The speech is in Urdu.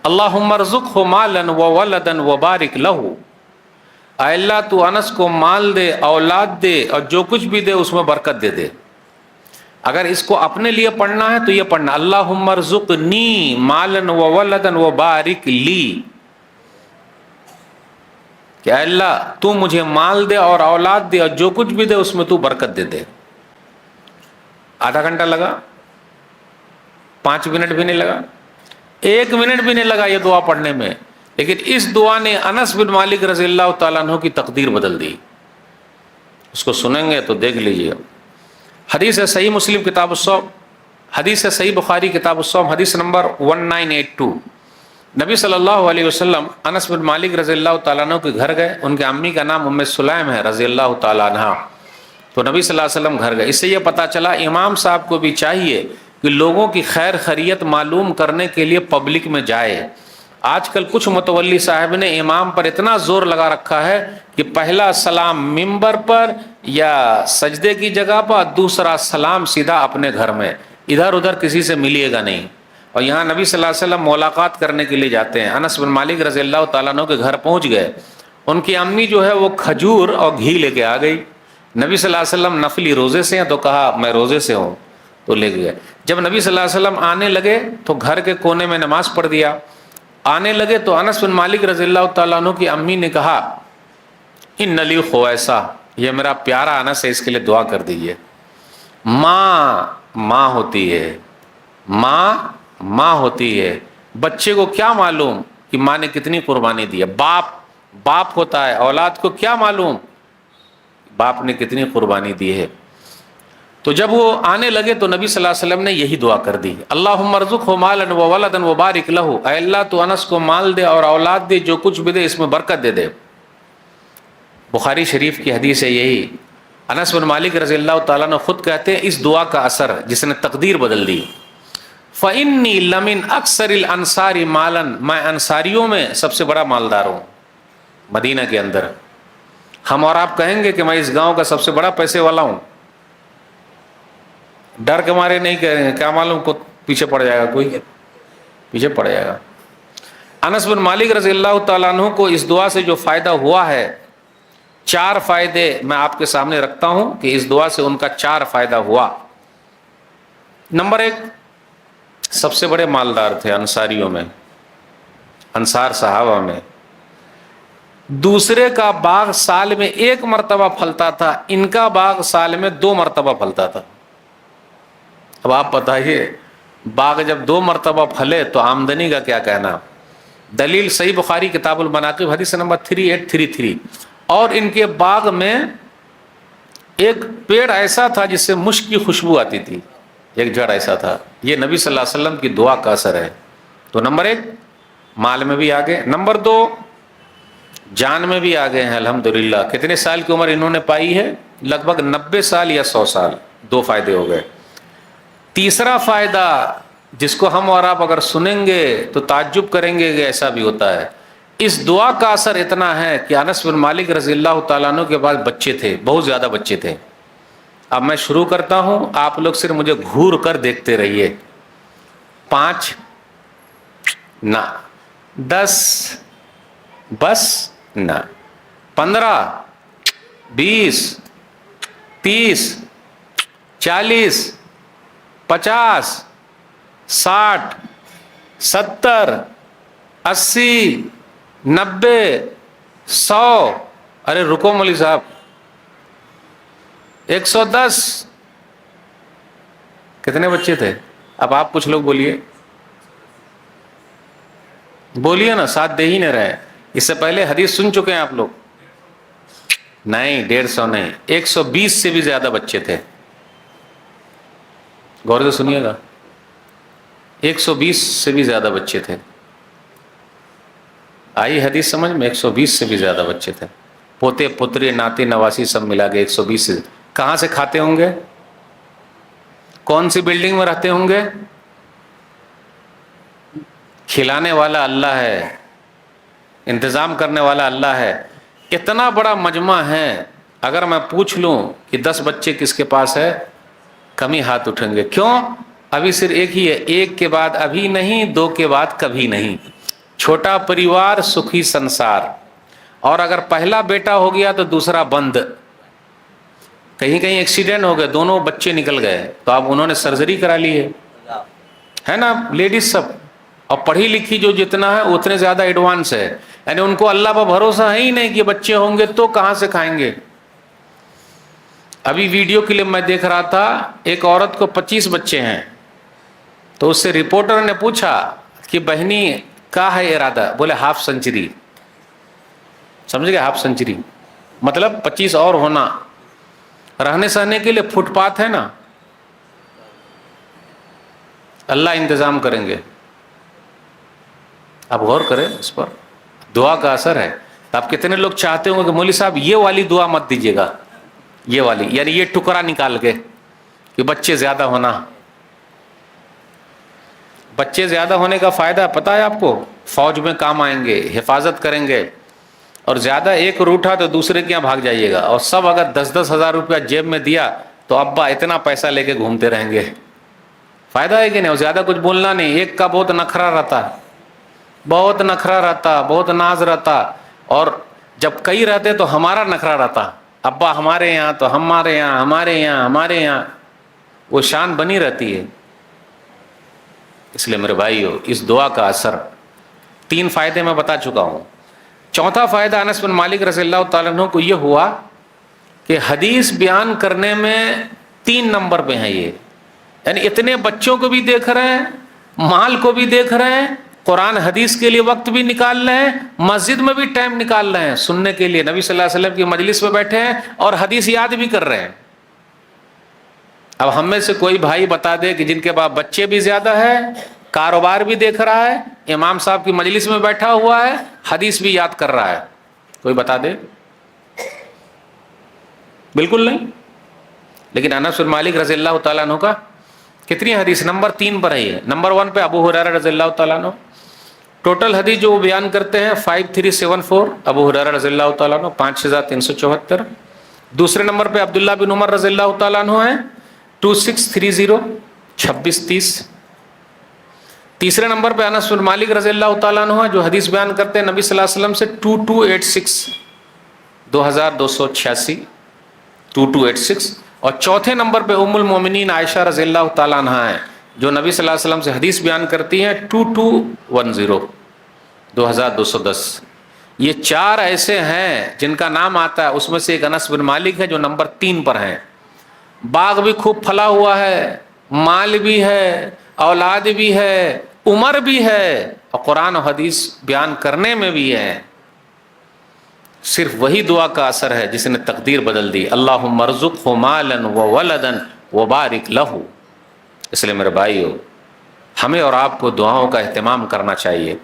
اللہم ارزقہ مالا وولدا وبارک لہ، اے اللہ تو انس کو مال دے، اولاد دے، اور جو کچھ بھی دے اس میں برکت دے دے۔ اگر اس کو اپنے لیے پڑھنا ہے تو یہ پڑھنا اللہم ارزقنی مالا وولدا وبارک لی، کہ اے اللہ تو مجھے مال دے اور اولاد دے اور جو کچھ بھی دے اس میں تو برکت دے دے۔ آدھا گھنٹہ لگا؟ 5 منٹ بھی نہیں لگا؟ 1 منٹ بھی نہیں لگا یہ دعا پڑھنے میں، لیکن اس دعا نے انس بن مالک رضی اللہ تعالیٰ عنہ کی تقدیر بدل دی۔ اس کو سنیں گے تو دیکھ لیجیے۔ حدیث ہے صحیح مسلم کتاب الصوم، حدیث ہے صحیح بخاری کتاب الصوم، حدیث نمبر 1982۔ نبی صلی اللہ علیہ وسلم انس بن مالک رضی اللہ تعالیٰ عنہ کے گھر گئے، ان کے امی کا نام ام سلیم ہے رضی اللہ تعالیٰ عنہ، تو نبی صلی اللہ علیہ وسلم گھر گئے۔ اس سے یہ پتہ چلا امام صاحب کو بھی چاہیے کہ لوگوں کی خیر خیریت معلوم کرنے کے لیے پبلک میں جائے۔ آج کل کچھ متولی صاحب نے امام پر اتنا زور لگا رکھا ہے کہ پہلا سلام ممبر پر یا سجدے کی جگہ پر، دوسرا سلام سیدھا اپنے گھر میں، ادھر ادھر کسی سے ملیے گا نہیں۔ اور یہاں نبی صلی اللہ علیہ وسلم ملاقات کرنے کے لیے جاتے ہیں۔ انس بن مالک رضی اللہ تعالیٰ عنہ کے گھر پہنچ گئے، ان کی امی جو ہے وہ کھجور اور گھی لے کے آ گئی۔ نبی صلی اللہ علیہ وسلم نفلی روزے سے ہیں تو کہا میں روزے سے ہوں، تو لے گئے۔ جب نبی صلی اللہ علیہ وسلم آنے لگے تو گھر کے کونے میں نماز پڑھ دیا۔ آنے لگے تو انس بن مالک رضی اللہ تعالیٰ عنہ کی امی نے کہا ان لی خویسہ، یہ میرا پیارا انس ہے، اس کے لیے دعا کر دیجیے۔ ماں ہوتی ہے، ماں ہوتی ہے، بچے کو کیا معلوم کہ ماں نے کتنی قربانی دی ہے۔ باپ ہوتا ہے، اولاد کو کیا معلوم باپ نے کتنی قربانی دی ہے۔ تو جب وہ آنے لگے تو نبی صلی اللہ علیہ وسلم نے یہی دعا کر دی، اللہم ارزقہ مالا وولدا وبارک لہ، اے اللہ تو انس کو مال دے اور اولاد دے، جو کچھ بھی دے اس میں برکت دے دے۔ بخاری شریف کی حدیث ہے یہی۔ انس بن مالک رضی اللہ تعالیٰ نے خود کہتے ہیں اس دعا کا اثر جس نے تقدیر بدل دی۔ فإنی لمن اکثر الانصار مالا، میں انصاریوں میں سب سے بڑا مالدار ہوں مدینہ کے اندر۔ ہم اور آپ کہیں گے کہ میں اس گاؤں کا سب سے بڑا پیسے والا ہوں، ڈر کے مارے نہیں کہہ رہے ہیں، کیا معلوم کو پیچھے پڑ جائے گا، کوئی پیچھے پڑ جائے گا۔ انس بن مالک رضی اللہ تعالیٰ عنہ کو اس دعا سے جو فائدہ ہوا ہے، 4 فائدے میں آپ کے سامنے رکھتا ہوں کہ اس دعا سے ان کا 4 فائدہ ہوا۔ نمبر 1، سب سے بڑے مالدار تھے انصاریوں میں، انصار صحابہ میں۔ دوسرے کا باغ سال میں 1 مرتبہ پھلتا تھا، ان کا باغ سال میں 2 مرتبہ پھلتا تھا۔ اب آپ بتائیے باغ جب 2 مرتبہ پھلے تو آمدنی کا کیا کہنا۔ دلیل صحیح بخاری کتاب المناقب حدیث نمبر 3833۔ اور ان کے باغ میں ایک پیڑ ایسا تھا جس سے مشک کی خوشبو آتی تھی، ایک جڑ ایسا تھا۔ یہ نبی صلی اللہ علیہ وسلم کی دعا کا اثر ہے۔ تو نمبر 1 مال میں بھی آگے، نمبر 2 جان میں بھی آگے ہیں الحمدللہ۔ کتنے سال کی عمر انہوں نے پائی ہے؟ لگ بھگ 90 سال یا 100 سال۔ 2 فائدے ہو گئے۔ تیسرا فائدہ جس کو ہم اور آپ اگر سنیں گے تو تعجب کریں گے کہ ایسا بھی ہوتا ہے۔ اس دعا کا اثر اتنا ہے کہ انس بن مالک رضی اللہ تعالیٰ عنہ کے پاس بچے تھے، بہت زیادہ بچے تھے۔ اب میں شروع کرتا ہوں، آپ لوگ صرف مجھے گھور کر دیکھتے رہیے۔ 5 نہ، 10 بس نہ، 15 20 30 40 50 60 70 80 90 100، ارے رکو مولوی صاحب، 110۔ کتنے بچے تھے؟ اب آپ کچھ لوگ بولیے نا، ساتھ دے ہی نہیں رہے۔ اس سے پہلے حدیث سن چکے ہیں آپ لوگ؟ نہیں، 150 نہیں، 120 سے بھی زیادہ بچے تھے۔ غور سے سنیے گا، 120 سے بھی زیادہ بچے تھے۔ آئی حدیث سمجھ میں؟ 120 سے بھی زیادہ بچے تھے، پوتے پترے ناتی نواسی سب ملا کے 120 سے۔ کہاں سے کھاتے ہوں گے؟ کون سی بلڈنگ میں رہتے ہوں گے؟ کھلانے والا اللہ ہے، انتظام کرنے والا اللہ ہے۔ اتنا بڑا مجمع ہے، اگر میں پوچھ لوں کہ 10 بچے کس کے پاس ہے، کم ہی ہاتھ اٹھیں گے۔ کیوں؟ ابھی صرف ایک ہی ہے، 1 کے بعد ابھی نہیں، 2 کے بعد کبھی نہیں۔ چھوٹا پریوار سکھی سنسار. اور اگر پہلا بیٹا ہو گیا تو دوسرا بند. کہیں کہیں ایکسیڈنٹ ہو گئے, دونوں بچے نکل گئے, تو اب انہوں نے سرجری کرا لی ہے نا لیڈیز سب, اور پڑھی لکھی جو جتنا ہے اتنے زیادہ ایڈوانس ہے, یعنی ان کو اللہ پر بھروسہ ہے ہی نہیں کہ بچے ہوں گے تو کہاں سے کھائیں گے. ابھی ویڈیو کلپ میں دیکھ رہا تھا, ایک عورت کو 25 بچے ہیں, تو اس سے رپورٹر نے پوچھا کہ بہنی کا ہے ارادہ, بولے ہاف سینچری. سمجھ گئے ہاف سینچری مطلب 25 اور ہونا. رہنے سہنے کے لیے فٹ پاتھ ہے نا, اللہ انتظام کریں گے. آپ غور کریں اس پر, دعا کا اثر ہے. آپ کتنے لوگ چاہتے ہوں گے کہ مولوی صاحب یہ والی دعا مت دیجیے گا, یہ والی یعنی یہ ٹکڑا نکال کے کہ بچے زیادہ ہونا. بچے زیادہ ہونے کا فائدہ پتہ ہے آپ کو, فوج میں کام آئیں گے, حفاظت کریں گے. اور زیادہ ایک روٹھا تو دوسرے کے یہاں بھاگ جائیے گا. اور سب اگر 10-10 ہزار روپیہ جیب میں دیا تو ابا اتنا پیسہ لے کے گھومتے رہیں گے. فائدہ ہے کہ نہیں. اور زیادہ کچھ بولنا نہیں. ایک کا بہت نخرا رہتا, بہت نخرا رہتا, بہت ناز رہتا. اور جب کئی رہتے تو ہمارا نخرا رہتا, ابا ہمارے یہاں تو ہمارے یہاں ہمارے یہاں ہمارے یہاں, وہ شان بنی رہتی ہے. اس لیے میرے بھائیو, اس دعا کا اثر, 3 فائدے میں بتا چکا ہوں. چوتھا فائدہ انس بن مالک رضی اللہ تعالیٰ عنہ کو یہ ہوا کہ حدیث بیان کرنے میں 3 نمبر پہ ہیں یہ. یعنی اتنے بچوں کو بھی دیکھ رہے ہیں, مال کو بھی دیکھ رہے ہیں, قرآن حدیث کے لیے وقت بھی نکال رہے ہیں, مسجد میں بھی ٹائم نکال رہے ہیں سننے کے لیے. نبی صلی اللہ علیہ وسلم کی مجلس میں بیٹھے ہیں اور حدیث یاد بھی کر رہے ہیں. اب ہم میں سے کوئی بھائی بتا دے کہ جن کے پاس بچے بھی زیادہ ہے, کاروبار بھی دیکھ رہا ہے, امام صاحب کی مجلس میں بیٹھا ہوا ہے, حدیث بھی یاد کر رہا ہے, کوئی بتا دے؟ بالکل نہیں. لیکن انس بن مالک رضی اللہ تعالیٰ عنہ کا کتنی حدیث نمبر 3 پر ہے. نمبر 1 پہ ابو ہریرہ رضی اللہ تعالیٰ عنہ, ٹوٹل حدیث جو وہ بیان کرتے ہیں 5374, ابو ہریرہ رضی اللہ تعالیٰ عنہ 5374. دوسرے نمبر پہ عبداللہ بن عمر رضی اللہ تعالیٰ عنہ ہیں 2630 2630. تیسرے نمبر پہ انس بن مالک رضی اللہ تعالیٰ عنہ جو حدیث بیان کرتے ہیں نبی صلی اللہ علیہ وسلم سے 2286 2286 2286. اور چوتھے نمبر پہ ام المومنین عائشہ رضی اللہ تعالیٰ عنہ ہیں جو نبی صلی اللہ علیہ وسلم سے حدیث بیان کرتی ہیں 2210 2210. یہ 4 ایسے ہیں جن کا نام آتا ہے, اس میں سے ایک انس بن مالک ہے جو نمبر 3 پر ہیں. باغ بھی خوب پھلا ہوا ہے, مال بھی ہے, اولاد بھی ہے, عمر بھی ہے, اور قرآن و حدیث بیان کرنے میں بھی ہے. صرف وہی دعا کا اثر ہے جس نے تقدیر بدل دی. اللہم ارزقہ مالا وولدا وبارک لہ. اس لیے میرے بھائیو, ہمیں اور آپ کو دعاؤں کا اہتمام کرنا چاہیے.